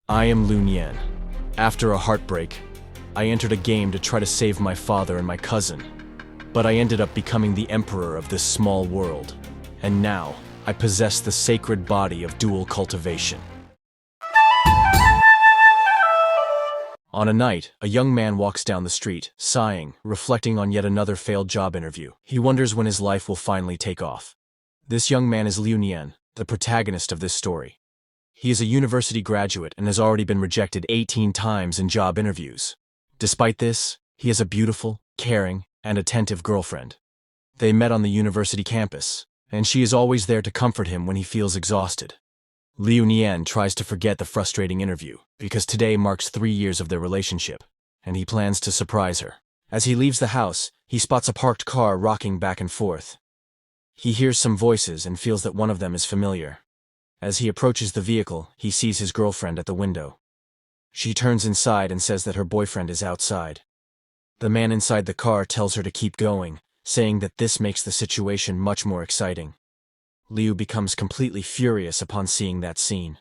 I am Liu Nian. After a heartbreak, I entered a game to try to save my father and my cousin, but I ended up becoming the emperor of this small world, and now I possess the sacred body of dual cultivation. On a night, a young man walks down the street, sighing, reflecting on yet another failed job interview. He wonders when his life will finally take off. This young man is Liu Nian, the protagonist of this story. He is a university graduate and has already been rejected 18 times in job interviews. Despite this, he has a beautiful, caring, and attentive girlfriend. They met on the university campus, and she is always there to comfort him when he feels exhausted. Liu Nian tries to forget the frustrating interview, because today marks 3 years of their relationship, and he plans to surprise her. As he leaves the house, he spots a parked car rocking back and forth. He hears some voices and feels that one of them is familiar. As he approaches the vehicle, he sees his girlfriend at the window. She turns inside and says that her boyfriend is outside. The man inside the car tells her to keep going, saying that this makes the situation much more exciting. Liu becomes completely furious upon seeing that scene.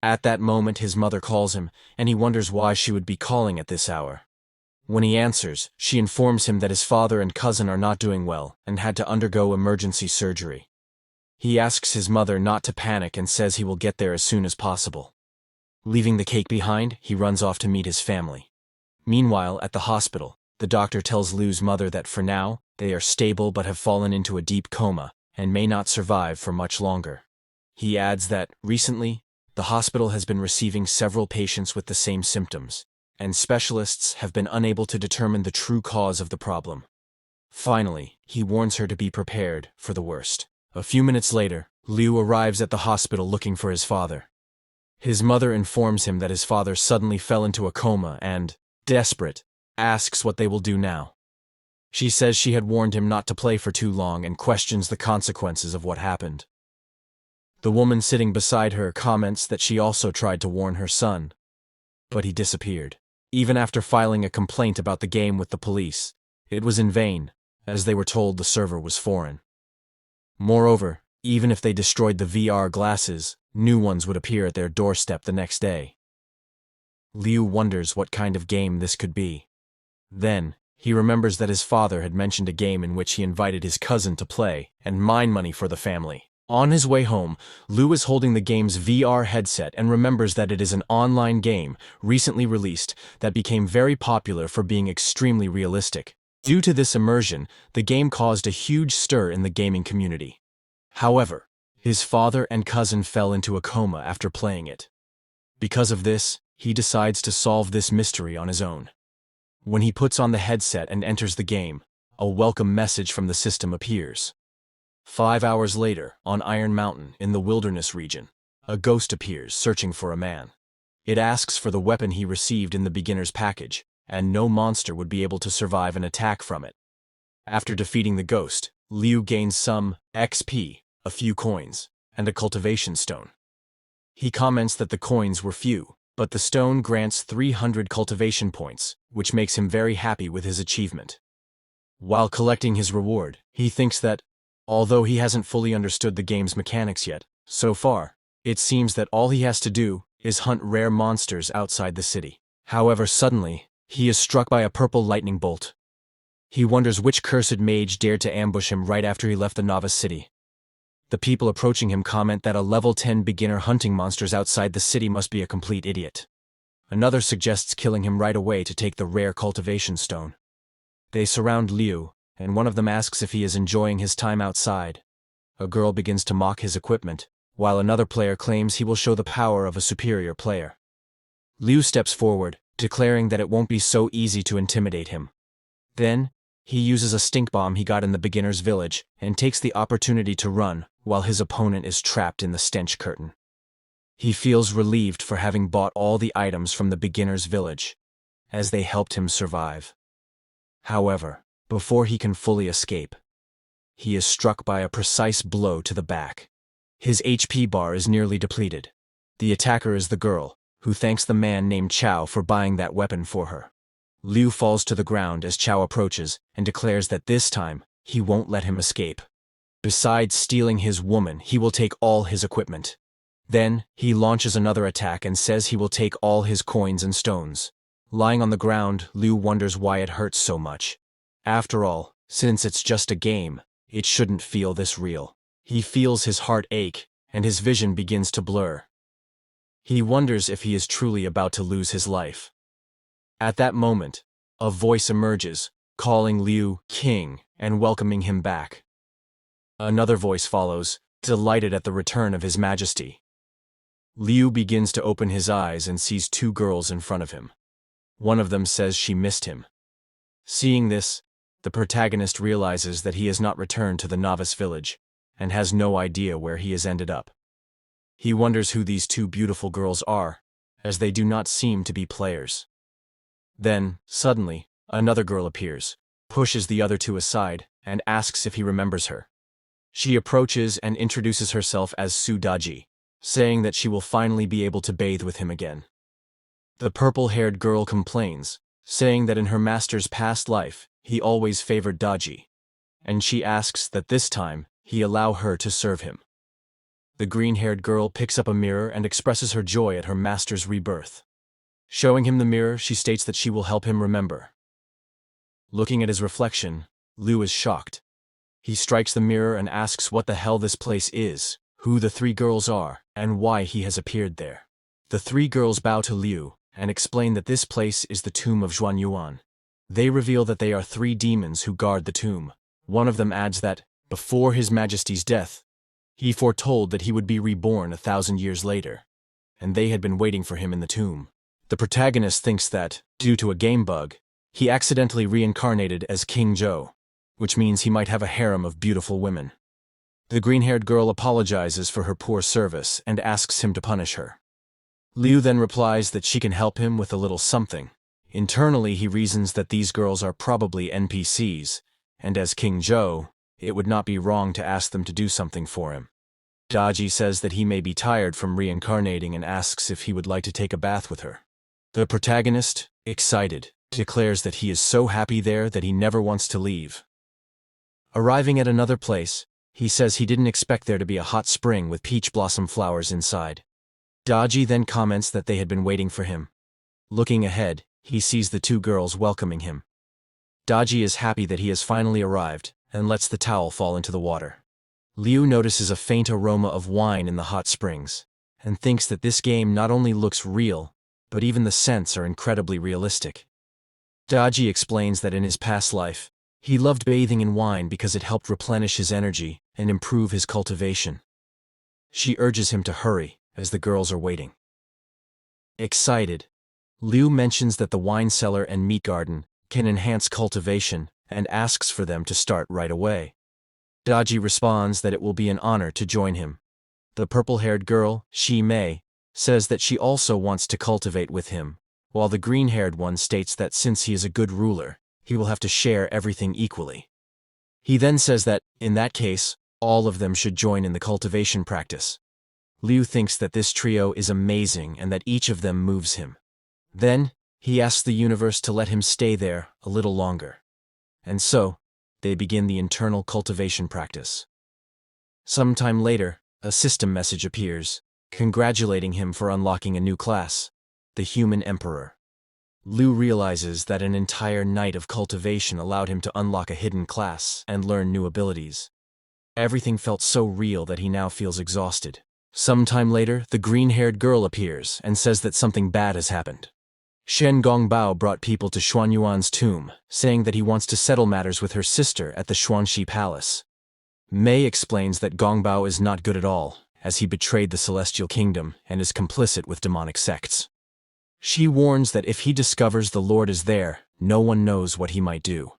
At that moment, his mother calls him, and he wonders why she would be calling at this hour. When he answers, she informs him that his father and cousin are not doing well and had to undergo emergency surgery. He asks his mother not to panic and says he will get there as soon as possible. Leaving the cake behind, he runs off to meet his family. Meanwhile, at the hospital, the doctor tells Liu's mother that for now, they are stable but have fallen into a deep coma and may not survive for much longer. He adds that, recently, the hospital has been receiving several patients with the same symptoms, and specialists have been unable to determine the true cause of the problem. Finally, he warns her to be prepared for the worst. A few minutes later, Liu arrives at the hospital looking for his father. His mother informs him that his father suddenly fell into a coma and, desperate, asks what they will do now. She says she had warned him not to play for too long and questions the consequences of what happened. The woman sitting beside her comments that she also tried to warn her son, but he disappeared. Even after filing a complaint about the game with the police, it was in vain, as they were told the server was foreign. Moreover, even if they destroyed the VR glasses, new ones would appear at their doorstep the next day. Liu wonders what kind of game this could be. Then, he remembers that his father had mentioned a game in which he invited his cousin to play and mine money for the family. On his way home, Liu is holding the game's VR headset and remembers that it is an online game, recently released, that became very popular for being extremely realistic. Due to this immersion, the game caused a huge stir in the gaming community. However, his father and cousin fell into a coma after playing it. Because of this, he decides to solve this mystery on his own. When he puts on the headset and enters the game, a welcome message from the system appears. 5 hours later, on Iron Mountain in the wilderness region, a ghost appears searching for a man. It asks for the weapon he received in the beginner's package, and no monster would be able to survive an attack from it. After defeating the ghost, Liu gains some XP, a few coins, and a cultivation stone. He comments that the coins were few, but the stone grants 300 cultivation points, which makes him very happy with his achievement. While collecting his reward, he thinks that, although he hasn't fully understood the game's mechanics yet, so far, it seems that all he has to do is hunt rare monsters outside the city. However, suddenly, he is struck by a purple lightning bolt. He wonders which cursed mage dared to ambush him right after he left the novice city. The people approaching him comment that a level 10 beginner hunting monsters outside the city must be a complete idiot. Another suggests killing him right away to take the rare cultivation stone. They surround Liu, and one of them asks if he is enjoying his time outside. A girl begins to mock his equipment, while another player claims he will show the power of a superior player. Liu steps forward, declaring that it won't be so easy to intimidate him. Then, he uses a stink bomb he got in the beginner's village and takes the opportunity to run while his opponent is trapped in the stench curtain. He feels relieved for having bought all the items from the beginner's village, as they helped him survive. However, before he can fully escape, he is struck by a precise blow to the back. His HP bar is nearly depleted. The attacker is the girl, who thanks the man named Chao for buying that weapon for her. Liu falls to the ground as Chao approaches and declares that this time, he won't let him escape. Besides stealing his woman, he will take all his equipment. Then, he launches another attack and says he will take all his coins and stones. Lying on the ground, Liu wonders why it hurts so much. After all, since it's just a game, it shouldn't feel this real. He feels his heart ache, and his vision begins to blur. He wonders if he is truly about to lose his life. At that moment, a voice emerges, calling Liu king and welcoming him back. Another voice follows, delighted at the return of his majesty. Liu begins to open his eyes and sees two girls in front of him. One of them says she missed him. Seeing this, the protagonist realizes that he has not returned to the novice village, and has no idea where he has ended up. He wonders who these two beautiful girls are, as they do not seem to be players. Then, suddenly, another girl appears, pushes the other two aside, and asks if he remembers her. She approaches and introduces herself as Su Daji, saying that she will finally be able to bathe with him again. The purple-haired girl complains, saying that in her master's past life, he always favored Daji, and she asks that this time, he allow her to serve him. The green-haired girl picks up a mirror and expresses her joy at her master's rebirth. Showing him the mirror, she states that she will help him remember. Looking at his reflection, Liu is shocked. He strikes the mirror and asks what the hell this place is, who the three girls are, and why he has appeared there. The three girls bow to Liu and explain that this place is the tomb of Zhuanyuan. They reveal that they are three demons who guard the tomb. One of them adds that, before His Majesty's death, he foretold that he would be reborn 1,000 years later, and they had been waiting for him in the tomb. The protagonist thinks that, due to a game bug, he accidentally reincarnated as King Zhou, which means he might have a harem of beautiful women. The green-haired girl apologizes for her poor service and asks him to punish her. Liu then replies that she can help him with a little something. Internally, he reasons that these girls are probably NPCs, and as King Zhou, it would not be wrong to ask them to do something for him. Daji says that he may be tired from reincarnating and asks if he would like to take a bath with her. The protagonist, excited, declares that he is so happy there that he never wants to leave. Arriving at another place, he says he didn't expect there to be a hot spring with peach blossom flowers inside. Daji then comments that they had been waiting for him. Looking ahead, he sees the two girls welcoming him. Daji is happy that he has finally arrived, and lets the towel fall into the water. Liu notices a faint aroma of wine in the hot springs, and thinks that this game not only looks real, but even the scents are incredibly realistic. Daji explains that in his past life, he loved bathing in wine because it helped replenish his energy and improve his cultivation. She urges him to hurry, as the girls are waiting. Excited, Liu mentions that the wine cellar and meat garden can enhance cultivation and asks for them to start right away. Daji responds that it will be an honor to join him. The purple-haired girl, Shi Mei, says that she also wants to cultivate with him, while the green-haired one states that since he is a good ruler, he will have to share everything equally. He then says that, in that case, all of them should join in the cultivation practice. Liu thinks that this trio is amazing and that each of them moves him. Then, he asks the universe to let him stay there a little longer. And so, they begin the internal cultivation practice. Sometime later, a system message appears, congratulating him for unlocking a new class, the Human Emperor. Liu realizes that an entire night of cultivation allowed him to unlock a hidden class and learn new abilities. Everything felt so real that he now feels exhausted. Sometime later, the green-haired girl appears and says that something bad has happened. Shen Gongbao brought people to Xuanyuan's tomb, saying that he wants to settle matters with her sister at the Xuanxi Palace. Mei explains that Gongbao is not good at all, as he betrayed the Celestial Kingdom and is complicit with demonic sects. She warns that if he discovers the Lord is there, no one knows what he might do.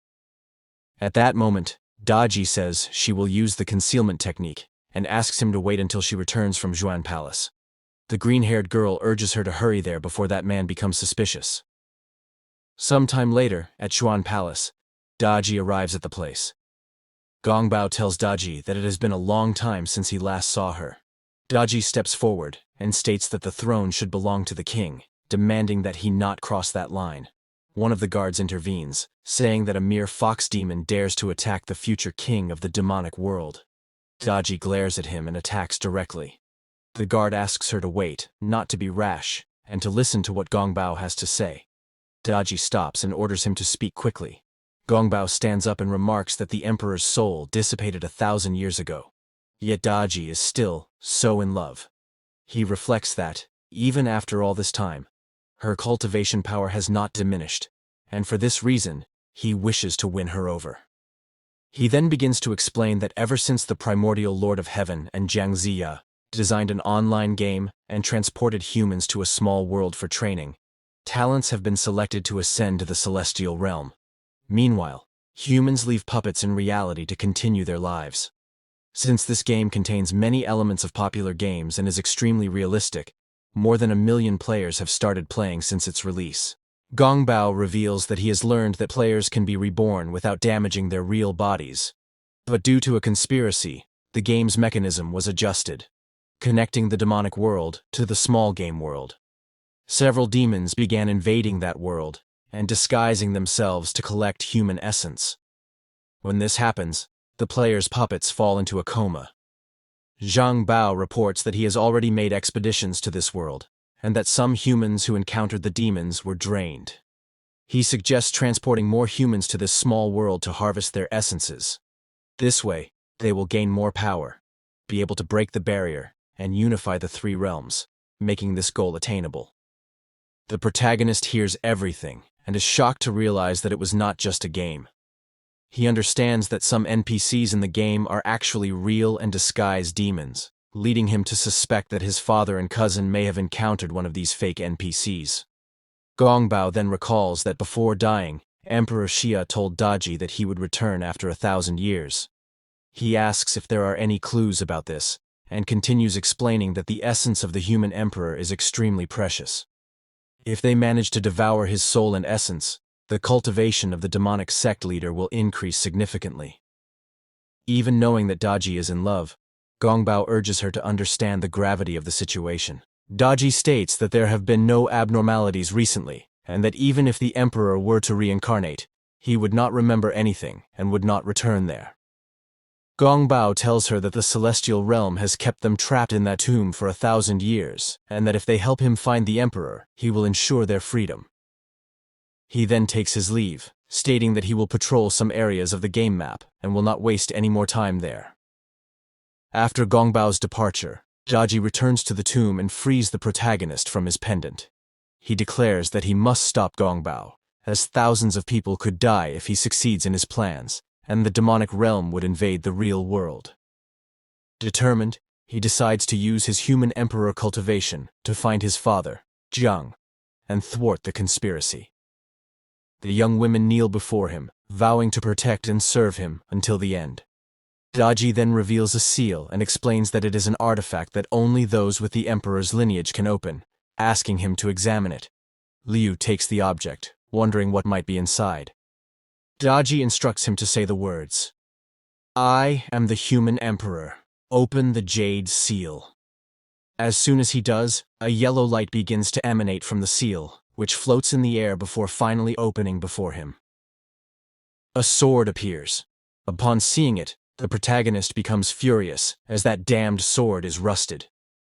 At that moment, Daji says she will use the concealment technique and asks him to wait until she returns from Zhuan Palace. The green-haired girl urges her to hurry there before that man becomes suspicious. Sometime later, at Zhuan Palace, Daji arrives at the place. Gongbao tells Daji that it has been a long time since he last saw her. Daji steps forward and states that the throne should belong to the king, demanding that he not cross that line. One of the guards intervenes, saying that a mere fox demon dares to attack the future king of the demonic world. Daji glares at him and attacks directly. The guard asks her to wait, not to be rash, and to listen to what Gongbao has to say. Daji stops and orders him to speak quickly. Gongbao stands up and remarks that the emperor's soul dissipated 1,000 years ago. Yet Daji is still so in love. He reflects that, even after all this time, her cultivation power has not diminished, and for this reason, he wishes to win her over. He then begins to explain that ever since the primordial Lord of Heaven and Jiang Ziya designed an online game and transported humans to a small world for training, talents have been selected to ascend to the celestial realm. Meanwhile, humans leave puppets in reality to continue their lives. Since this game contains many elements of popular games and is extremely realistic, more than 1 million players have started playing since its release. Gongbao reveals that he has learned that players can be reborn without damaging their real bodies. But due to a conspiracy, the game's mechanism was adjusted, connecting the demonic world to the small game world. Several demons began invading that world and disguising themselves to collect human essence. When this happens, the player's puppets fall into a coma. Zhang Bao reports that he has already made expeditions to this world, and that some humans who encountered the demons were drained. He suggests transporting more humans to this small world to harvest their essences. This way, they will gain more power, be able to break the barrier, and unify the 3 realms, making this goal attainable. The protagonist hears everything and is shocked to realize that it was not just a game. He understands that some NPCs in the game are actually real and disguised demons, leading him to suspect that his father and cousin may have encountered one of these fake NPCs. Gongbao then recalls that before dying, Emperor Xia told Daji that he would return after 1,000 years. He asks if there are any clues about this, and continues explaining that the essence of the human emperor is extremely precious. If they manage to devour his soul and essence, the cultivation of the demonic sect leader will increase significantly. Even knowing that Daji is in love, Gongbao urges her to understand the gravity of the situation. Daji states that there have been no abnormalities recently, and that even if the emperor were to reincarnate, he would not remember anything and would not return there. Gongbao tells her that the celestial realm has kept them trapped in that tomb for 1,000 years, and that if they help him find the emperor, he will ensure their freedom. He then takes his leave, stating that he will patrol some areas of the game map and will not waste any more time there. After Gongbao's departure, Daji returns to the tomb and frees the protagonist from his pendant. He declares that he must stop Gongbao, as thousands of people could die if he succeeds in his plans, and the demonic realm would invade the real world. Determined, he decides to use his human emperor cultivation to find his father, Jiang, and thwart the conspiracy. The young women kneel before him, vowing to protect and serve him until the end. Daji then reveals a seal and explains that it is an artifact that only those with the emperor's lineage can open, asking him to examine it. Liu takes the object, wondering what might be inside. Daji instructs him to say the words, "I am the human emperor. Open the jade seal." As soon as he does, a yellow light begins to emanate from the seal, which floats in the air before finally opening before him. A sword appears. Upon seeing it, the protagonist becomes furious, as that damned sword is rusted.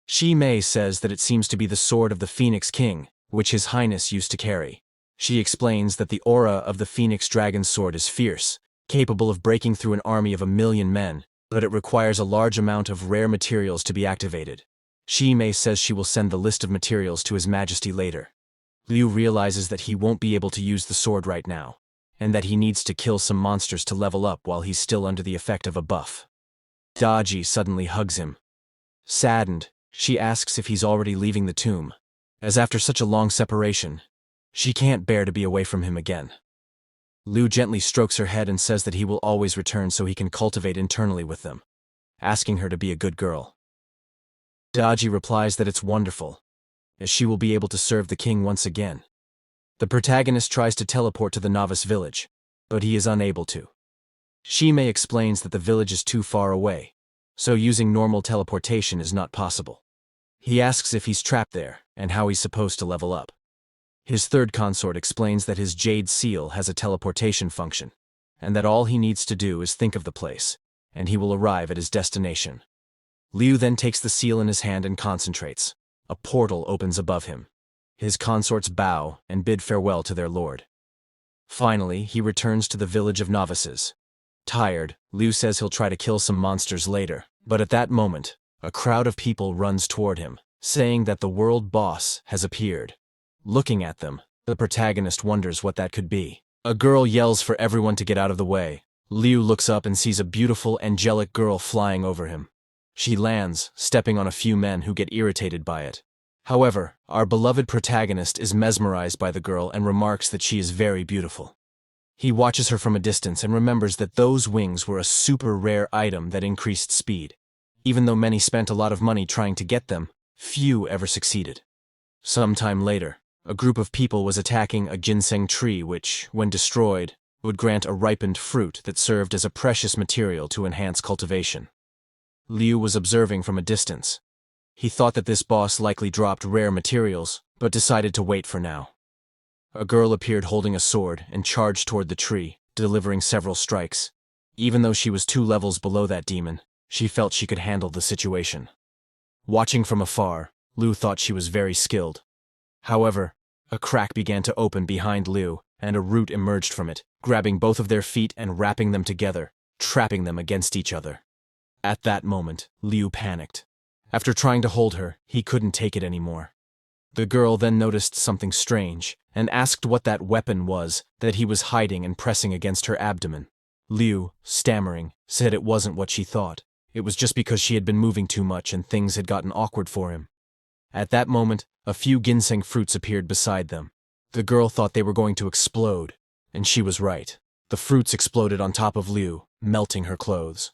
Shi Mei says that it seems to be the sword of the Phoenix King, which His Highness used to carry. She explains that the aura of the Phoenix Dragon's sword is fierce, capable of breaking through an army of 1,000,000 men, but it requires a large amount of rare materials to be activated. Shi Mei says she will send the list of materials to His Majesty later. Liu realizes that he won't be able to use the sword right now, and that he needs to kill some monsters to level up while he's still under the effect of a buff. Daji suddenly hugs him. Saddened, she asks if he's already leaving the tomb, as after such a long separation, she can't bear to be away from him again. Liu gently strokes her head and says that he will always return so he can cultivate internally with them, asking her to be a good girl. Daji replies that it's wonderful, as she will be able to serve the king once again. The protagonist tries to teleport to the novice village, but he is unable to. Shi Mei explains that the village is too far away, so using normal teleportation is not possible. He asks if he's trapped there, and how he's supposed to level up. His third consort explains that his jade seal has a teleportation function, and that all he needs to do is think of the place, and he will arrive at his destination. Liu then takes the seal in his hand and concentrates. A portal opens above him. His consorts bow and bid farewell to their lord. Finally, he returns to the village of novices. Tired, Liu says he'll try to kill some monsters later, but at that moment, a crowd of people runs toward him, saying that the world boss has appeared. Looking at them, the protagonist wonders what that could be. A girl yells for everyone to get out of the way. Liu looks up and sees a beautiful, angelic girl flying over him. She lands, stepping on a few men who get irritated by it. However, our beloved protagonist is mesmerized by the girl and remarks that she is very beautiful. He watches her from a distance and remembers that those wings were a super rare item that increased speed. Even though many spent a lot of money trying to get them, few ever succeeded. Sometime later, a group of people was attacking a ginseng tree which, when destroyed, would grant a ripened fruit that served as a precious material to enhance cultivation. Liu was observing from a distance. He thought that this boss likely dropped rare materials, but decided to wait for now. A girl appeared holding a sword and charged toward the tree, delivering several strikes. Even though she was 2 levels below that demon, she felt she could handle the situation. Watching from afar, Liu thought she was very skilled. However, a crack began to open behind Liu, and a root emerged from it, grabbing both of their feet and wrapping them together, trapping them against each other. At that moment, Liu panicked. After trying to hold her, he couldn't take it anymore. The girl then noticed something strange, and asked what that weapon was that he was hiding and pressing against her abdomen. Liu, stammering, said it wasn't what she thought. It was just because she had been moving too much and things had gotten awkward for him. At that moment, a few ginseng fruits appeared beside them. The girl thought they were going to explode, and she was right. The fruits exploded on top of Liu, melting her clothes.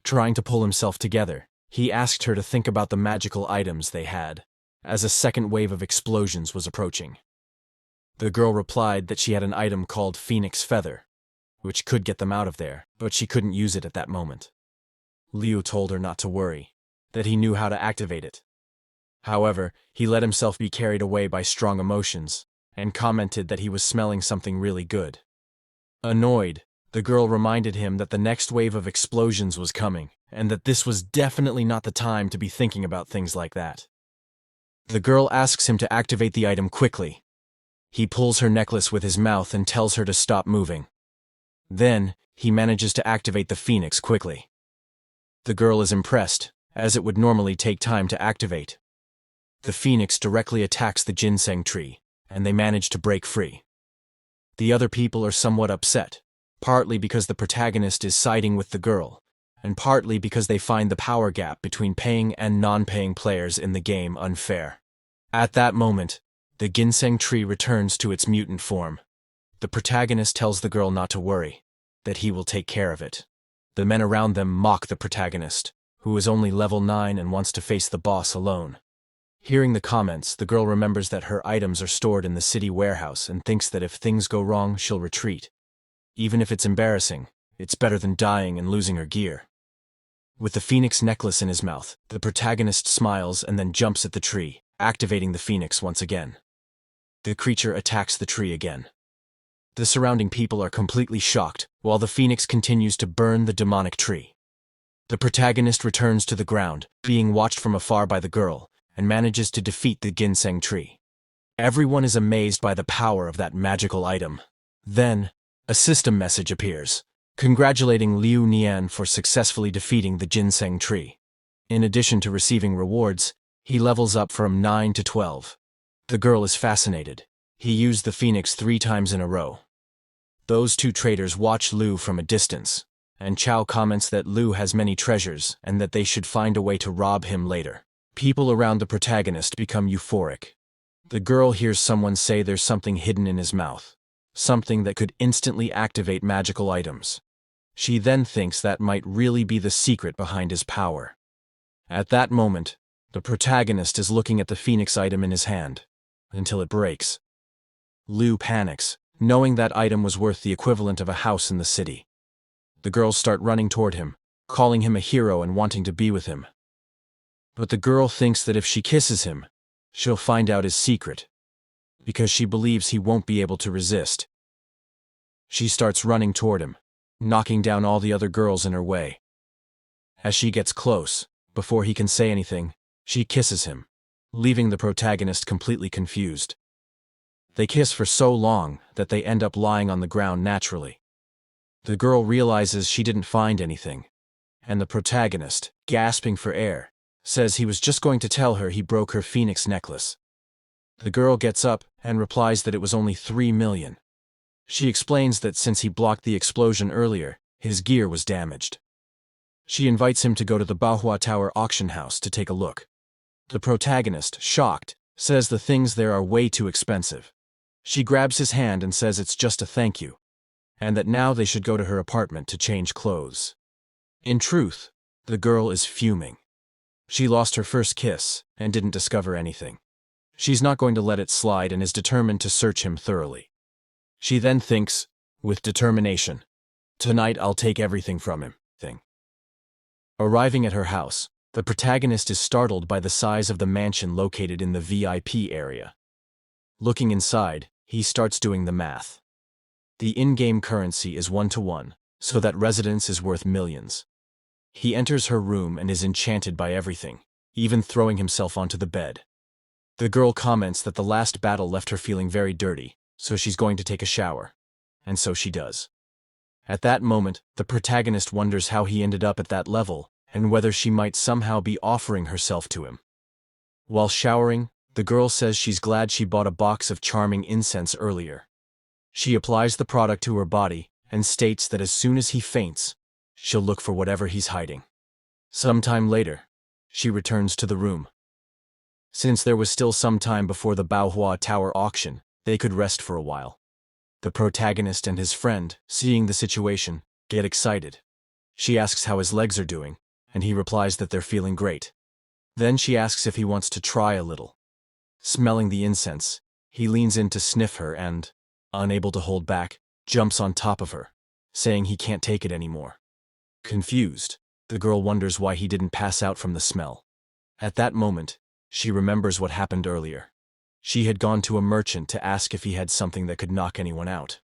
Trying to pull himself together, he asked her to think about the magical items they had, as a second wave of explosions was approaching. The girl replied that she had an item called Phoenix Feather, which could get them out of there, but she couldn't use it at that moment. Liu told her not to worry, that he knew how to activate it. However, he let himself be carried away by strong emotions, and commented that he was smelling something really good. Annoyed, the girl reminded him that the next wave of explosions was coming, and that this was definitely not the time to be thinking about things like that. The girl asks him to activate the item quickly. He pulls her necklace with his mouth and tells her to stop moving. Then, he manages to activate the phoenix quickly. The girl is impressed, as it would normally take time to activate. The phoenix directly attacks the ginseng tree, and they manage to break free. The other people are somewhat upset, partly because the protagonist is siding with the girl, and partly because they find the power gap between paying and non-paying players in the game unfair. At that moment, the ginseng tree returns to its mutant form. The protagonist tells the girl not to worry, that he will take care of it. The men around them mock the protagonist, who is only level 9 and wants to face the boss alone. Hearing the comments, the girl remembers that her items are stored in the city warehouse and thinks that if things go wrong, she'll retreat. Even if it's embarrassing, it's better than dying and losing her gear. With the phoenix necklace in his mouth, the protagonist smiles and then jumps at the tree, activating the phoenix once again. The creature attacks the tree again. The surrounding people are completely shocked, while the phoenix continues to burn the demonic tree. The protagonist returns to the ground, being watched from afar by the girl, and manages to defeat the ginseng tree. Everyone is amazed by the power of that magical item. Then, a system message appears, congratulating Liu Nian for successfully defeating the ginseng tree. In addition to receiving rewards, he levels up from 9 to 12. The girl is fascinated. He used the phoenix 3 times in a row. Those 2 traders watch Liu from a distance, and Chao comments that Liu has many treasures and that they should find a way to rob him later. People around the protagonist become euphoric. The girl hears someone say there's something hidden in his mouth, something that could instantly activate magical items. She then thinks that might really be the secret behind his power. At that moment, the protagonist is looking at the phoenix item in his hand, until it breaks. Liu panics, knowing that item was worth the equivalent of a house in the city. The girls start running toward him, calling him a hero and wanting to be with him. But the girl thinks that if she kisses him, she'll find out his secret, because she believes he won't be able to resist. She starts running toward him, knocking down all the other girls in her way. As she gets close, Before he can say anything, she kisses him, leaving the protagonist completely confused. They kiss for so long that they end up lying on the ground naturally. The girl realizes she didn't find anything, and the protagonist, gasping for air, says he was just going to tell her he broke her phoenix necklace. The girl gets up and replies that it was only 3 million. She explains that since he blocked the explosion earlier, his gear was damaged. She invites him to go to the Manhwa Tower auction house to take a look. The protagonist, shocked, says the things there are way too expensive. She grabs his hand and says it's just a thank you, and that now they should go to her apartment to change clothes. In truth, the girl is fuming. She lost her first kiss and didn't discover anything. She's not going to let it slide and is determined to search him thoroughly. She then thinks, with determination, tonight I'll take everything from him. Arriving at her house, the protagonist is startled by the size of the mansion located in the VIP area. Looking inside, he starts doing the math. The in-game currency is 1-to-1, so that residence is worth millions. He enters her room and is enchanted by everything, even throwing himself onto the bed. The girl comments that the last battle left her feeling very dirty, so she's going to take a shower. And so she does. At that moment, the protagonist wonders how he ended up at that level, and whether she might somehow be offering herself to him. While showering, the girl says she's glad she bought a box of charming incense earlier. She applies the product to her body and states that as soon as he faints, she'll look for whatever he's hiding. Sometime later, she returns to the room. Since there was still some time before the Manhwa Tower auction, they could rest for a while. The protagonist and his friend, seeing the situation, get excited. She asks how his legs are doing, and he replies that they're feeling great. Then she asks if he wants to try a little. Smelling the incense, he leans in to sniff her and, unable to hold back, jumps on top of her, saying he can't take it anymore. Confused, the girl wonders why he didn't pass out from the smell. At that moment, she remembers what happened earlier. She had gone to a merchant to ask if he had something that could knock anyone out.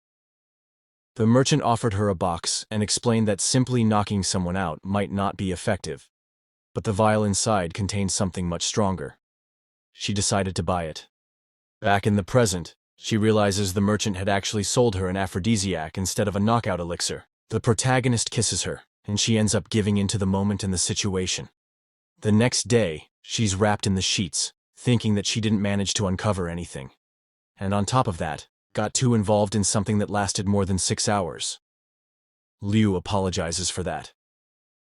The merchant offered her a box and explained that simply knocking someone out might not be effective, but the vial inside contained something much stronger. She decided to buy it. Back in the present, she realizes the merchant had actually sold her an aphrodisiac instead of a knockout elixir. The protagonist kisses her, and she ends up giving in to the moment and the situation. The next day, she's wrapped in the sheets, thinking that she didn't manage to uncover anything. And on top of that, got too involved in something that lasted more than 6 hours. Liu apologizes for that.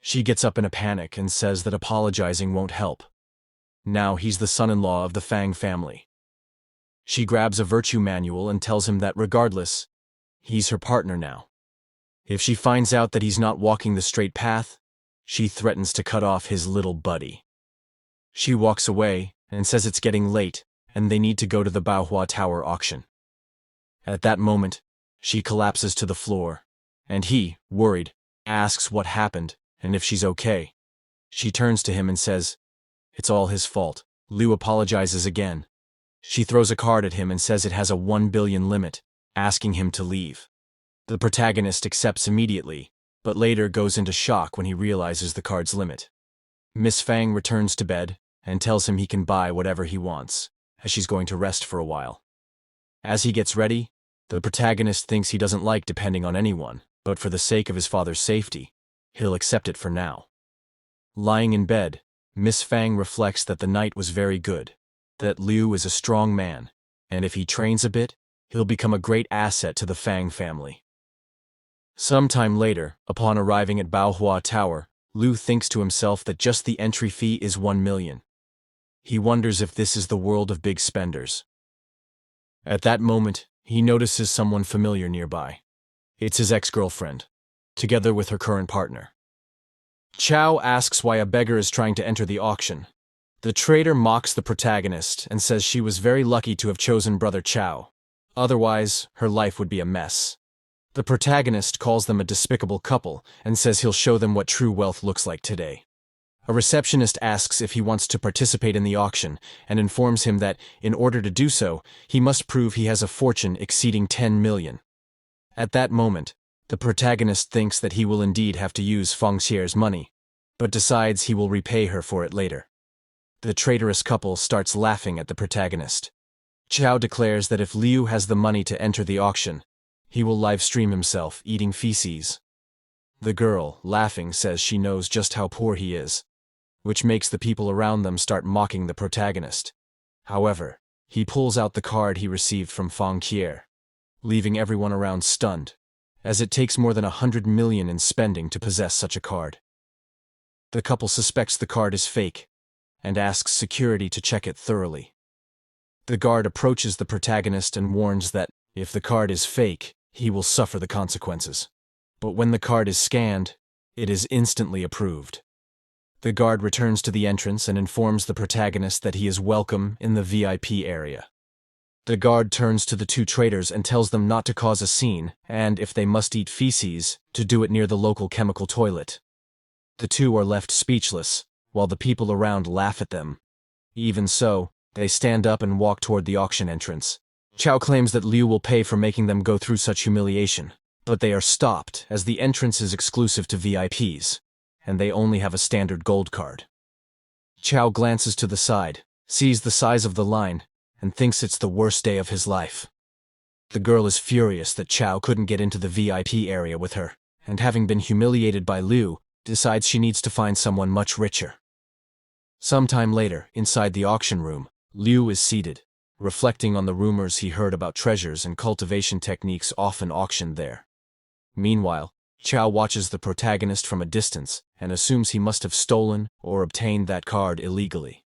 She gets up in a panic and says that apologizing won't help. Now he's the son-in-law of the Fang family. She grabs a virtue manual and tells him that regardless, he's her partner now. If she finds out that he's not walking the straight path, she threatens to cut off his little buddy. She walks away and says it's getting late and they need to go to the Manhwa Tower auction. At that moment, she collapses to the floor, and he, worried, asks what happened and if she's okay. She turns to him and says, "It's all his fault." Liu apologizes again. She throws a card at him and says it has a 1 billion limit, asking him to leave. The protagonist accepts immediately, but later goes into shock when he realizes the card's limit. Miss Fang returns to bed and tells him he can buy whatever he wants, as she's going to rest for a while. As he gets ready, the protagonist thinks he doesn't like depending on anyone, but for the sake of his father's safety, he'll accept it for now. Lying in bed, Miss Fang reflects that the night was very good, that Liu is a strong man, and if he trains a bit, he'll become a great asset to the Fang family. Sometime later, upon arriving at Manhwa Tower, Liu thinks to himself that just the entry fee is 1 million. He wonders if this is the world of big spenders. At that moment, he notices someone familiar nearby. It's his ex-girlfriend, together with her current partner. Chow asks why a beggar is trying to enter the auction. The trader mocks the protagonist and says she was very lucky to have chosen Brother Chow. Otherwise, her life would be a mess. The protagonist calls them a despicable couple and says he'll show them what true wealth looks like today. A receptionist asks if he wants to participate in the auction and informs him that, in order to do so, he must prove he has a fortune exceeding 10 million. At that moment, the protagonist thinks that he will indeed have to use Feng Xie's money. but decides he will repay her for it later. The traitorous couple starts laughing at the protagonist. Chao declares that if Liu has the money to enter the auction, he will live-stream himself eating feces. The girl, laughing, says she knows just how poor he is, which makes the people around them start mocking the protagonist. However, he pulls out the card he received from Feng Qier, leaving everyone around stunned, as it takes more than 100 million in spending to possess such a card. The couple suspects the card is fake, and asks security to check it thoroughly. The guard approaches the protagonist and warns that, if the card is fake, he will suffer the consequences. But when the card is scanned, it is instantly approved. The guard returns to the entrance and informs the protagonist that he is welcome in the VIP area. The guard turns to the two traitors and tells them not to cause a scene, and if they must eat feces, to do it near the local chemical toilet. The two are left speechless, while the people around laugh at them. Even so, they stand up and walk toward the auction entrance. Chao claims that Liu will pay for making them go through such humiliation, but they are stopped as the entrance is exclusive to VIPs, and they only have a standard gold card. Chao glances to the side, sees the size of the line, and thinks it's the worst day of his life. The girl is furious that Chao couldn't get into the VIP area with her, and having been humiliated by Liu, decides she needs to find someone much richer. Sometime later, inside the auction room, Liu is seated, reflecting on the rumors he heard about treasures and cultivation techniques often auctioned there. Meanwhile, Chao watches the protagonist from a distance and assumes he must have stolen or obtained that card illegally.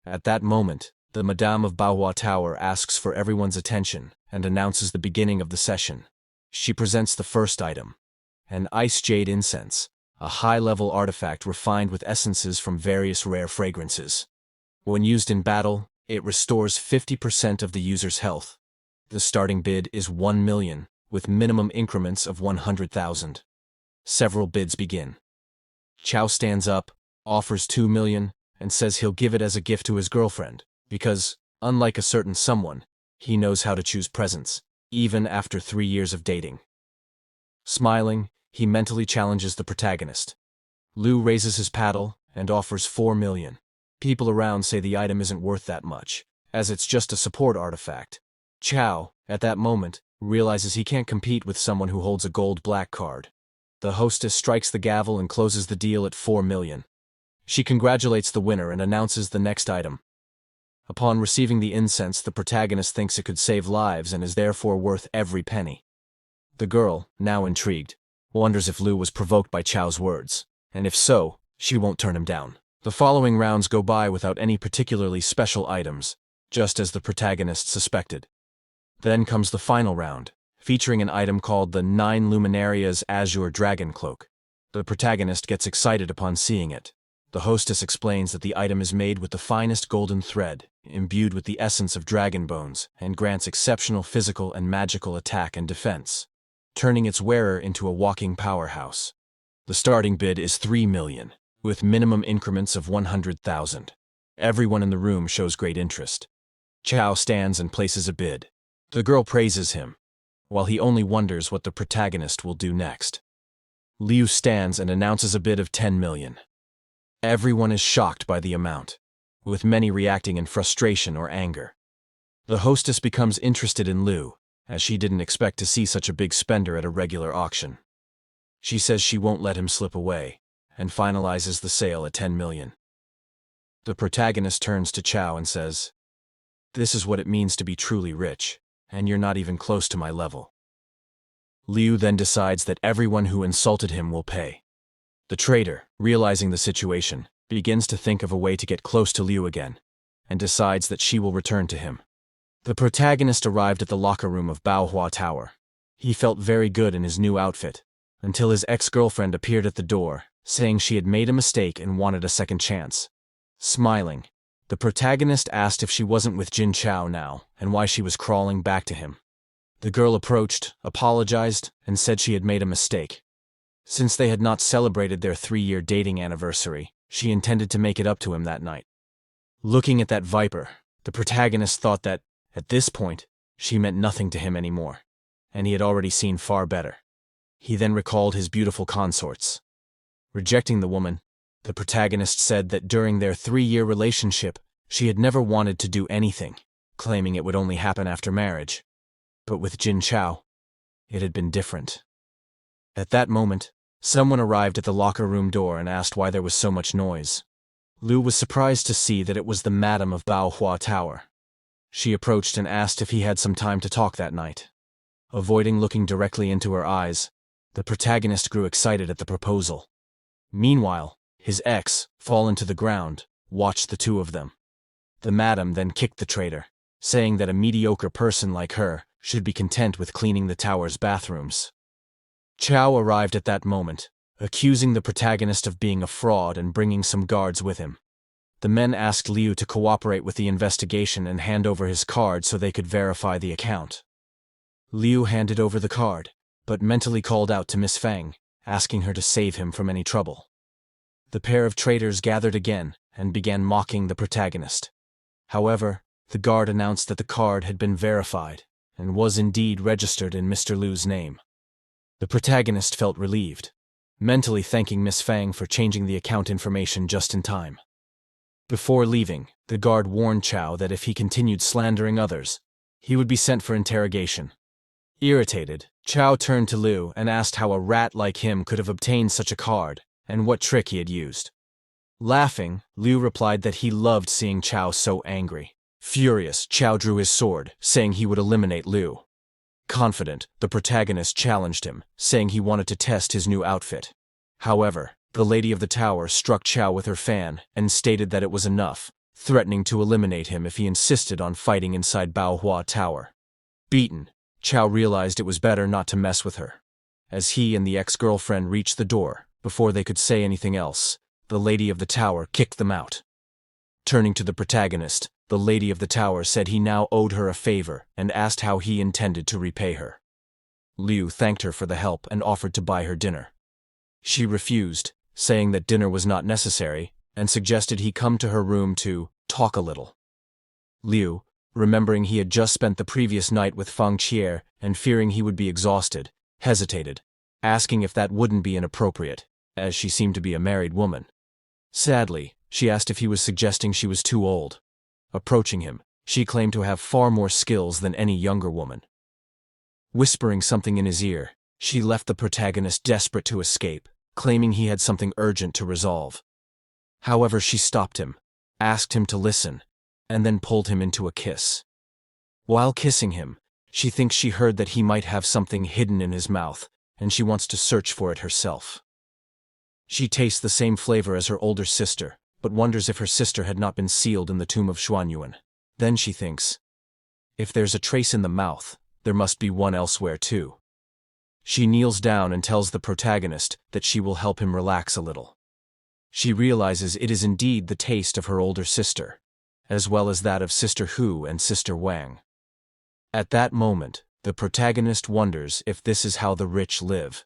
At that moment, the Madame of Baohua Tower asks for everyone's attention and announces the beginning of the session. She presents the first item, an ice jade incense, a high-level artifact refined with essences from various rare fragrances. When used in battle, it restores 50% of the user's health. The starting bid is 1 million, with minimum increments of 100,000. Several bids begin. Chao stands up, offers 2 million, and says he'll give it as a gift to his girlfriend, because, unlike a certain someone, he knows how to choose presents, even after 3 years of dating. Smiling, he mentally challenges the protagonist. Liu raises his paddle and offers 4 million. People around say the item isn't worth that much, as it's just a support artifact. Chao, at that moment, realizes he can't compete with someone who holds a gold black card. The hostess strikes the gavel and closes the deal at 4 million. She congratulates the winner and announces the next item. Upon receiving the incense, the protagonist thinks it could save lives and is therefore worth every penny. The girl, now intrigued, wonders if Liu was provoked by Chao's words, and if so, she won't turn him down. The following rounds go by without any particularly special items, just as the protagonist suspected. Then comes the final round, featuring an item called the 9 Luminaria's Azure Dragon Cloak. The protagonist gets excited upon seeing it. The hostess explains that the item is made with the finest golden thread, imbued with the essence of dragon bones, and grants exceptional physical and magical attack and defense, turning its wearer into a walking powerhouse. The starting bid is 3 million, with minimum increments of 100,000. Everyone in the room shows great interest. Chao stands and places a bid. The girl praises him, while he only wonders what the protagonist will do next. Liu stands and announces a bid of 10 million. Everyone is shocked by the amount, with many reacting in frustration or anger. The hostess becomes interested in Liu, as she didn't expect to see such a big spender at a regular auction. She says she won't let him slip away, and finalizes the sale at 10 million. The protagonist turns to Chao and says, "This is what it means to be truly rich, and you're not even close to my level." Liu then decides that everyone who insulted him will pay. The traitor, realizing the situation, begins to think of a way to get close to Liu again, and decides that she will return to him. The protagonist arrived at the locker room of Baohua Tower. He felt very good in his new outfit, until his ex-girlfriend appeared at the door, saying she had made a mistake and wanted a second chance. Smiling, the protagonist asked if she wasn't with Jin Chao now, and why she was crawling back to him. The girl approached, apologized, and said she had made a mistake. Since they had not celebrated their 3-year dating anniversary, she intended to make it up to him that night. Looking at that viper, the protagonist thought that, at this point, she meant nothing to him anymore, and he had already seen far better. He then recalled his beautiful consorts. Rejecting the woman, The protagonist said that during their 3-year relationship, she had never wanted to do anything, claiming it would only happen after marriage. But with Jin Chao, it had been different. At that moment, someone arrived at the locker room door and asked why there was so much noise. Liu was surprised to see that it was the madam of Baohua Tower. She approached and asked if he had some time to talk that night. Avoiding looking directly into her eyes, the protagonist grew excited at the proposal. Meanwhile, his ex, fallen to the ground, watched the two of them. The madam then kicked the traitor, saying that a mediocre person like her should be content with cleaning the tower's bathrooms. Chao arrived at that moment, accusing the protagonist of being a fraud and bringing some guards with him. The men asked Liu to cooperate with the investigation and hand over his card so they could verify the account. Liu handed over the card, but mentally called out to Miss Fang, asking her to save him from any trouble. The pair of traitors gathered again and began mocking the protagonist. However, the guard announced that the card had been verified and was indeed registered in Mr. Liu's name. The protagonist felt relieved, mentally thanking Miss Fang for changing the account information just in time. Before leaving, the guard warned Chao that if he continued slandering others, he would be sent for interrogation. Irritated, Chao turned to Liu and asked how a rat like him could have obtained such a card and what trick he had used. Laughing, Liu replied that he loved seeing Chao so angry. Furious, Chao drew his sword, saying he would eliminate Liu. Confident, the protagonist challenged him, saying he wanted to test his new outfit. However, the lady of the tower struck Chao with her fan and stated that it was enough, threatening to eliminate him if he insisted on fighting inside Baohua Tower. Beaten, Chao realized it was better not to mess with her. As he and the ex-girlfriend reached the door, before they could say anything else, the lady of the tower kicked them out. Turning to the protagonist, the lady of the tower said he now owed her a favor and asked how he intended to repay her. Liu thanked her for the help and offered to buy her dinner. She refused, saying that dinner was not necessary, and suggested he come to her room to talk a little. Liu, remembering he had just spent the previous night with Fang Qier and fearing he would be exhausted, hesitated, asking if that wouldn't be inappropriate, as she seemed to be a married woman. Sadly, she asked if he was suggesting she was too old. Approaching him, she claimed to have far more skills than any younger woman. Whispering something in his ear, she left the protagonist desperate to escape, claiming he had something urgent to resolve. However, she stopped him, asked him to listen, and then pulled him into a kiss. While kissing him, she thinks she heard that he might have something hidden in his mouth, and she wants to search for it herself. She tastes the same flavor as her older sister, but wonders if her sister had not been sealed in the tomb of Xuanyuan. Then she thinks, if there's a trace in the mouth, there must be one elsewhere too. She kneels down and tells the protagonist that she will help him relax a little. She realizes it is indeed the taste of her older sister, as well as that of Sister Hu and Sister Wang. At that moment, the protagonist wonders if this is how the rich live.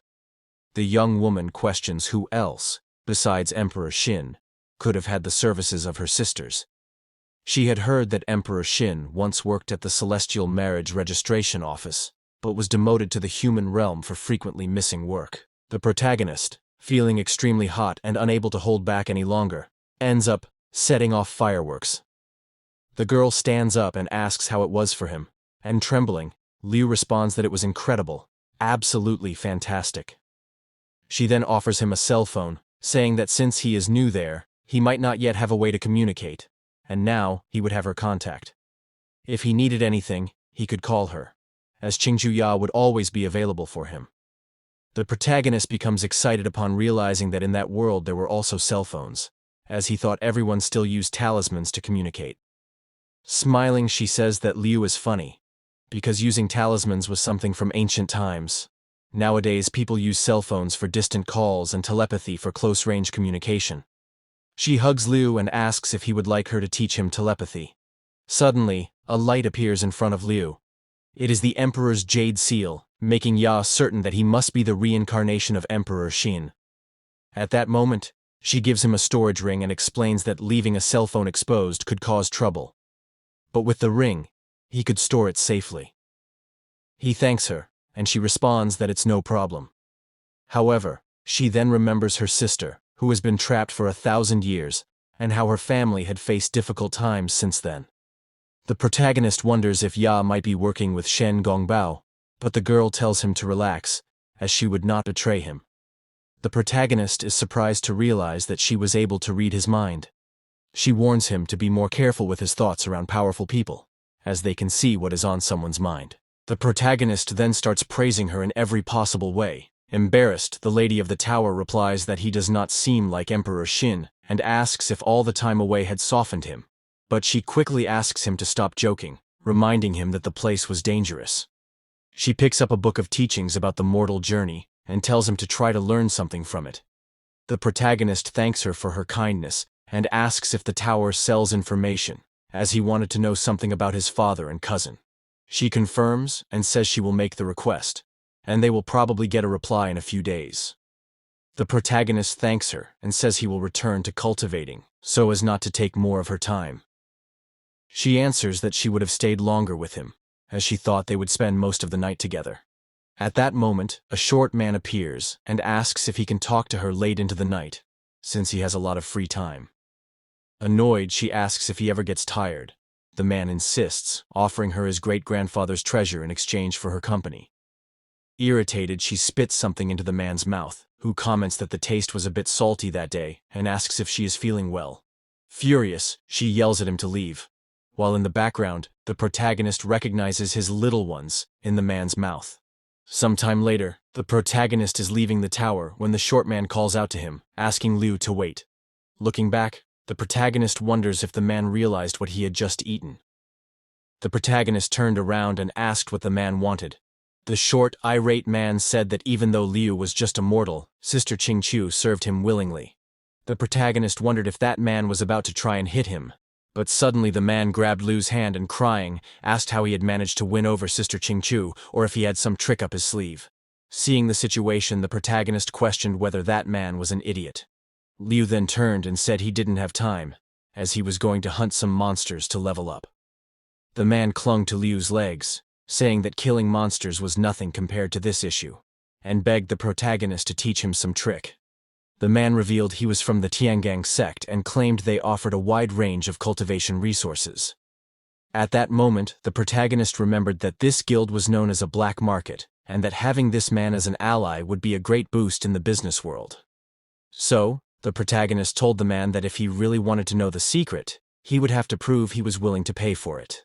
The young woman questions who else, besides Emperor Xin, could have had the services of her sisters. She had heard that Emperor Xin once worked at the Celestial Marriage Registration Office, but was demoted to the human realm for frequently missing work. The protagonist, feeling extremely hot and unable to hold back any longer, ends up setting off fireworks. The girl stands up and asks how it was for him, and trembling, Liu responds that it was incredible, absolutely fantastic. She then offers him a cell phone, saying that since he is new there, he might not yet have a way to communicate, and now he would have her contact. If he needed anything, he could call her, as Qingzhuya would always be available for him. The protagonist becomes excited upon realizing that in that world there were also cell phones, as he thought everyone still used talismans to communicate. Smiling, she says that Liu is funny, because using talismans was something from ancient times. Nowadays, people use cell phones for distant calls and telepathy for close-range communication. She hugs Liu and asks if he would like her to teach him telepathy. Suddenly, a light appears in front of Liu. It is the Emperor's jade seal, making Ya certain that he must be the reincarnation of Emperor Xin. At that moment, she gives him a storage ring and explains that leaving a cell phone exposed could cause trouble. But with the ring, he could store it safely. He thanks her, and she responds that it's no problem. However, she then remembers her sister, who has been trapped for 1,000 years, and how her family had faced difficult times since then. The protagonist wonders if Ya might be working with Shen Gongbao, but the girl tells him to relax, as she would not betray him. The protagonist is surprised to realize that she was able to read his mind. She warns him to be more careful with his thoughts around powerful people, as they can see what is on someone's mind. The protagonist then starts praising her in every possible way. Embarrassed, the Lady of the Tower replies that he does not seem like Emperor Xin, and asks if all the time away had softened him. But she quickly asks him to stop joking, reminding him that the place was dangerous. She picks up a book of teachings about the mortal journey, and tells him to try to learn something from it. The protagonist thanks her for her kindness, and asks if the tower sells information, as he wanted to know something about his father and cousin. She confirms and says she will make the request, and they will probably get a reply in a few days. The protagonist thanks her and says he will return to cultivating, so as not to take more of her time. She answers that she would have stayed longer with him, as she thought they would spend most of the night together. At that moment, a short man appears and asks if he can talk to her late into the night, since he has a lot of free time. Annoyed, she asks if he ever gets tired. The man insists, offering her his great-grandfather's treasure in exchange for her company. Irritated, she spits something into the man's mouth, who comments that the taste was a bit salty that day and asks if she is feeling well. Furious, she yells at him to leave, while in the background, the protagonist recognizes his little ones in the man's mouth. Sometime later, the protagonist is leaving the tower when the short man calls out to him, asking Liu to wait. Looking back, the protagonist wonders if the man realized what he had just eaten. The protagonist turned around and asked what the man wanted. The short, irate man said that even though Liu was just a mortal, Sister Qingqiu served him willingly. The protagonist wondered if that man was about to try and hit him, but suddenly the man grabbed Liu's hand and, crying, asked how he had managed to win over Sister Qingqiu or if he had some trick up his sleeve. Seeing the situation, the protagonist questioned whether that man was an idiot. Liu then turned and said he didn't have time, as he was going to hunt some monsters to level up. The man clung to Liu's legs, saying that killing monsters was nothing compared to this issue, and begged the protagonist to teach him some trick. The man revealed he was from the Tiangang sect and claimed they offered a wide range of cultivation resources. At that moment, the protagonist remembered that this guild was known as a black market, and that having this man as an ally would be a great boost in the business world. So, the protagonist told the man that if he really wanted to know the secret, he would have to prove he was willing to pay for it.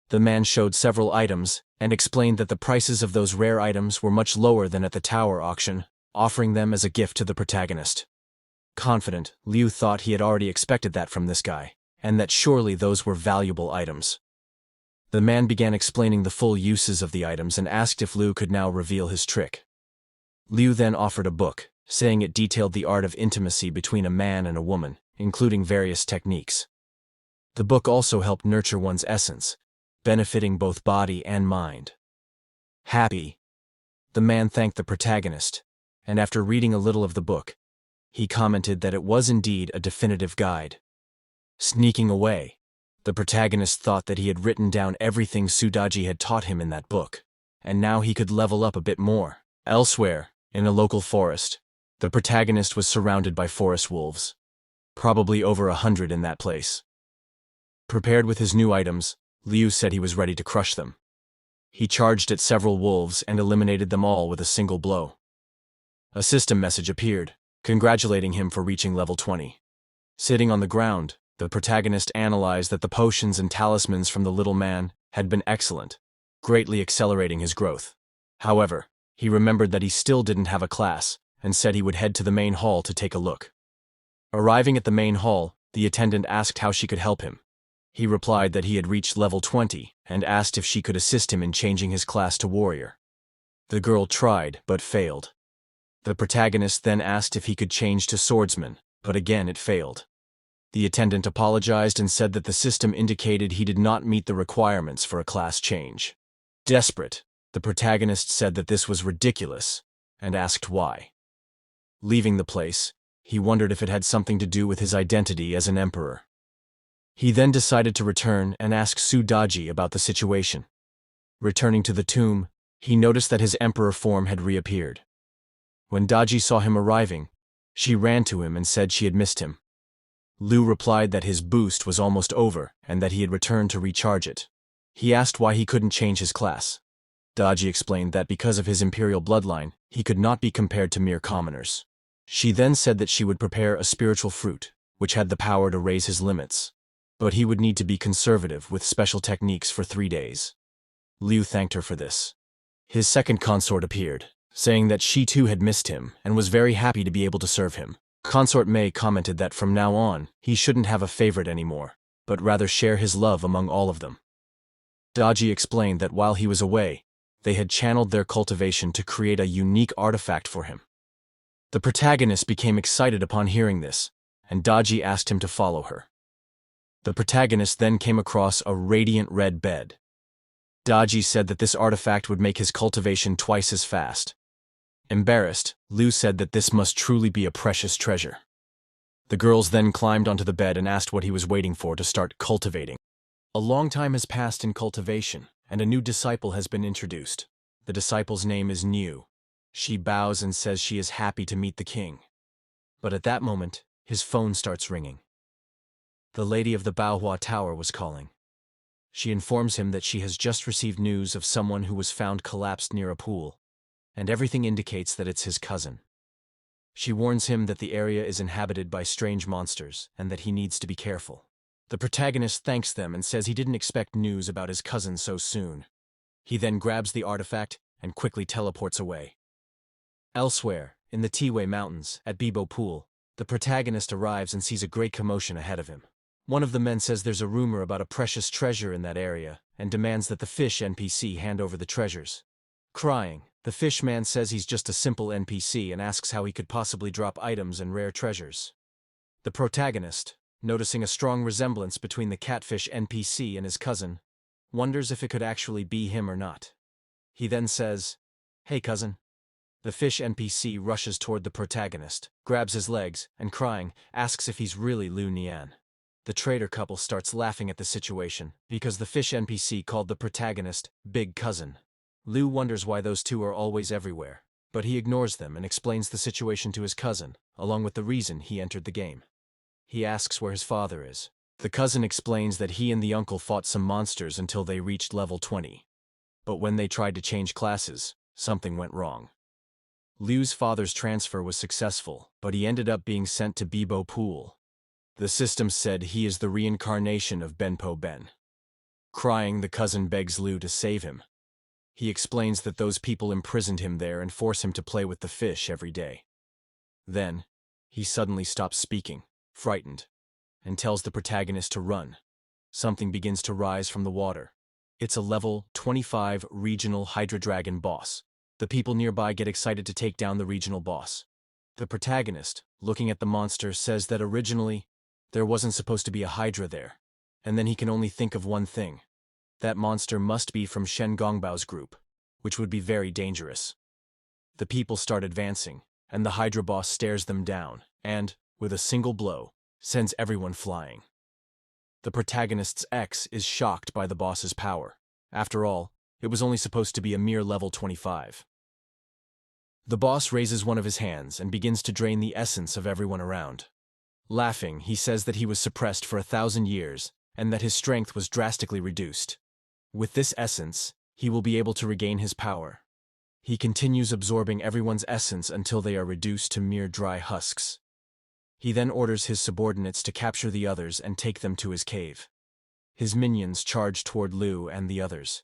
The man showed several items and explained that the prices of those rare items were much lower than at the tower auction, offering them as a gift to the protagonist. Confident, Liu thought he had already expected that from this guy, and that surely those were valuable items. The man began explaining the full uses of the items and asked if Liu could now reveal his trick. Liu then offered a book, saying it detailed the art of intimacy between a man and a woman, including various techniques. The book also helped nurture one's essence, benefiting both body and mind. Happy, the man thanked the protagonist, and after reading a little of the book, he commented that it was indeed a definitive guide. Sneaking away, the protagonist thought that he had written down everything Sudaji had taught him in that book, and now he could level up a bit more. Elsewhere, in a local forest, the protagonist was surrounded by forest wolves, probably over 100 in that place. Prepared with his new items, Liu said he was ready to crush them. He charged at several wolves and eliminated them all with a single blow. A system message appeared, congratulating him for reaching level 20. Sitting on the ground, the protagonist analyzed that the potions and talismans from the little man had been excellent, greatly accelerating his growth. However, he remembered that he still didn't have a class, and said he would head to the main hall to take a look. Arriving at the main hall, the attendant asked how she could help him. He replied that he had reached level 20, and asked if she could assist him in changing his class to warrior. The girl tried, but failed. The protagonist then asked if he could change to swordsman, but again it failed. The attendant apologized and said that the system indicated he did not meet the requirements for a class change. Desperate, the protagonist said that this was ridiculous, and asked why. Leaving the place, he wondered if it had something to do with his identity as an emperor. He then decided to return and ask Su Daji about the situation. Returning to the tomb, he noticed that his emperor form had reappeared. When Daji saw him arriving, She ran to him and said she had missed him. Liu replied that his boost was almost over and that he had returned to recharge it. He asked why he couldn't change his class. Daji explained that because of his imperial bloodline, he could not be compared to mere commoners. She then said that she would prepare a spiritual fruit, which had the power to raise his limits. But he would need to be conservative with special techniques for 3 days. Liu thanked her for this. His second consort appeared, saying that she too had missed him and was very happy to be able to serve him. Consort Mei commented that from now on, he shouldn't have a favorite anymore, but rather share his love among all of them. Daji explained that while he was away, they had channeled their cultivation to create a unique artifact for him. The protagonist became excited upon hearing this, and Daji asked him to follow her. The protagonist then came across a radiant red bed. Daji said that this artifact would make his cultivation twice as fast. Embarrassed, Liu said that this must truly be a precious treasure. The girls then climbed onto the bed and asked what he was waiting for to start cultivating. A long time has passed in cultivation, and a new disciple has been introduced. The disciple's name is Niu. She bows and says she is happy to meet the king. But at that moment, his phone starts ringing. The lady of the Baohua Tower was calling. She informs him that she has just received news of someone who was found collapsed near a pool, and everything indicates that it's his cousin. She warns him that the area is inhabited by strange monsters and that he needs to be careful. The protagonist thanks them and says he didn't expect news about his cousin so soon. He then grabs the artifact and quickly teleports away. Elsewhere, in the Tiwei Mountains, at Bibo Pool, the protagonist arrives and sees a great commotion ahead of him. One of the men says there's a rumor about a precious treasure in that area and demands that the fish NPC hand over the treasures. Crying, the fish man says he's just a simple NPC and asks how he could possibly drop items and rare treasures. The protagonist, noticing a strong resemblance between the catfish NPC and his cousin, wonders if it could actually be him or not. He then says, "Hey cousin." The fish NPC rushes toward the protagonist, grabs his legs, and crying, asks if he's really Liu Nian. The trader couple starts laughing at the situation, because the fish NPC called the protagonist Big Cousin. Liu wonders why those two are always everywhere, but he ignores them and explains the situation to his cousin, along with the reason he entered the game. He asks where his father is. The cousin explains that he and the uncle fought some monsters until they reached level 20. But when they tried to change classes, something went wrong. Liu's father's transfer was successful, but he ended up being sent to Bibo Pool. The system said he is the reincarnation of Benpo Ben. Crying, the cousin begs Liu to save him. He explains that those people imprisoned him there and force him to play with the fish every day. Then, he suddenly stops speaking, frightened, and tells the protagonist to run. Something begins to rise from the water. It's a level 25 regional Hydra Dragon boss. The people nearby get excited to take down the regional boss. The protagonist, looking at the monster, says that originally, there wasn't supposed to be a Hydra there, and then he can only think of one thing. That monster must be from Shen Gongbao's group, which would be very dangerous. The people start advancing, and the Hydra boss stares them down, and, with a single blow, sends everyone flying. The protagonist's ex is shocked by the boss's power. After all, it was only supposed to be a mere level 25. The boss raises one of his hands and begins to drain the essence of everyone around. Laughing, he says that he was suppressed for 1,000 years, and that his strength was drastically reduced. With this essence, he will be able to regain his power. He continues absorbing everyone's essence until they are reduced to mere dry husks. He then orders his subordinates to capture the others and take them to his cave. His minions charge toward Liu and the others.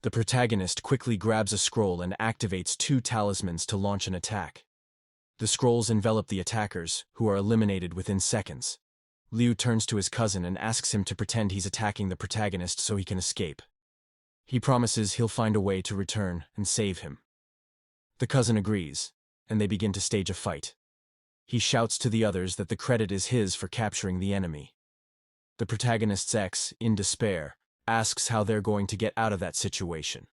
The protagonist quickly grabs a scroll and activates 2 talismans to launch an attack. The scrolls envelop the attackers, who are eliminated within seconds. Liu turns to his cousin and asks him to pretend he's attacking the protagonist so he can escape. He promises he'll find a way to return and save him. The cousin agrees, and they begin to stage a fight. He shouts to the others that the credit is his for capturing the enemy. The protagonist's ex, in despair, asks how they're going to get out of that situation.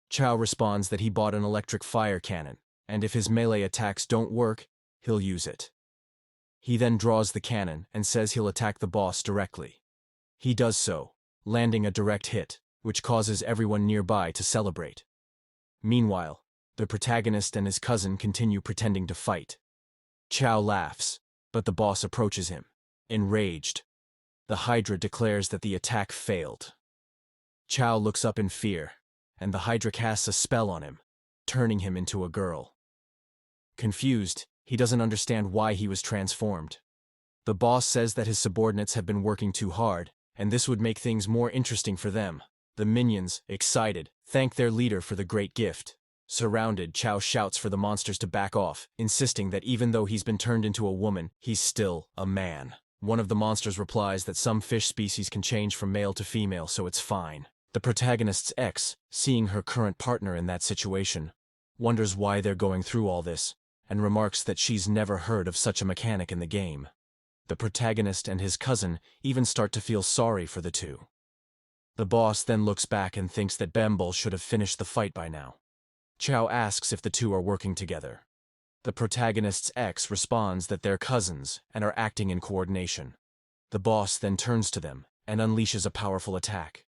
Chao responds that he bought an electric fire cannon, and if his melee attacks don't work, he'll use it. He then draws the cannon and says he'll attack the boss directly. He does so, landing a direct hit, which causes everyone nearby to celebrate. Meanwhile, the protagonist and his cousin continue pretending to fight. Chow laughs, but the boss approaches him. Enraged, the Hydra declares that the attack failed. Chow looks up in fear, and the Hydra casts a spell on him, turning him into a girl. Confused, he doesn't understand why he was transformed. The boss says that his subordinates have been working too hard, and this would make things more interesting for them. The minions, excited, thank their leader for the great gift. Surrounded, Chow shouts for the monsters to back off, insisting that even though he's been turned into a woman, he's still a man. One of the monsters replies that some fish species can change from male to female, so it's fine. The protagonist's ex, seeing her current partner in that situation, wonders why they're going through all this, and remarks that she's never heard of such a mechanic in the game. The protagonist and his cousin even start to feel sorry for the two. The boss then looks back and thinks that Bembol should have finished the fight by now. Chow asks if the two are working together. The protagonist's ex responds that they're cousins and are acting in coordination. The boss then turns to them and unleashes a powerful attack.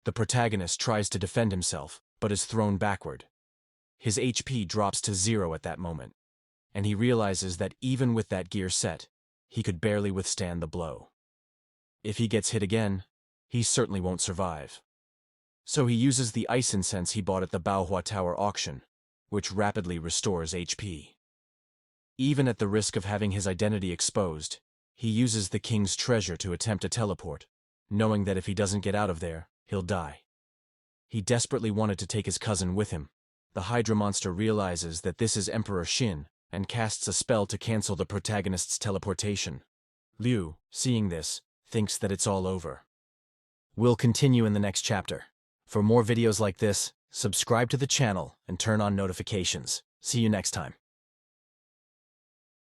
The protagonist tries to defend himself, but is thrown backward. His HP drops to 0 at that moment, and he realizes that even with that gear set, he could barely withstand the blow. If he gets hit again, he certainly won't survive. So he uses the ice incense he bought at the Baohua Tower auction, which rapidly restores HP. Even at the risk of having his identity exposed, he uses the king's treasure to attempt a teleport, knowing that if he doesn't get out of there, he'll die. He desperately wanted to take his cousin with him. The Hydra monster realizes that this is Emperor Shin, and casts a spell to cancel the protagonist's teleportation. Liu, seeing this, thinks that it's all over. We'll continue in the next chapter. For more videos like this, subscribe to the channel and turn on notifications. See you next time.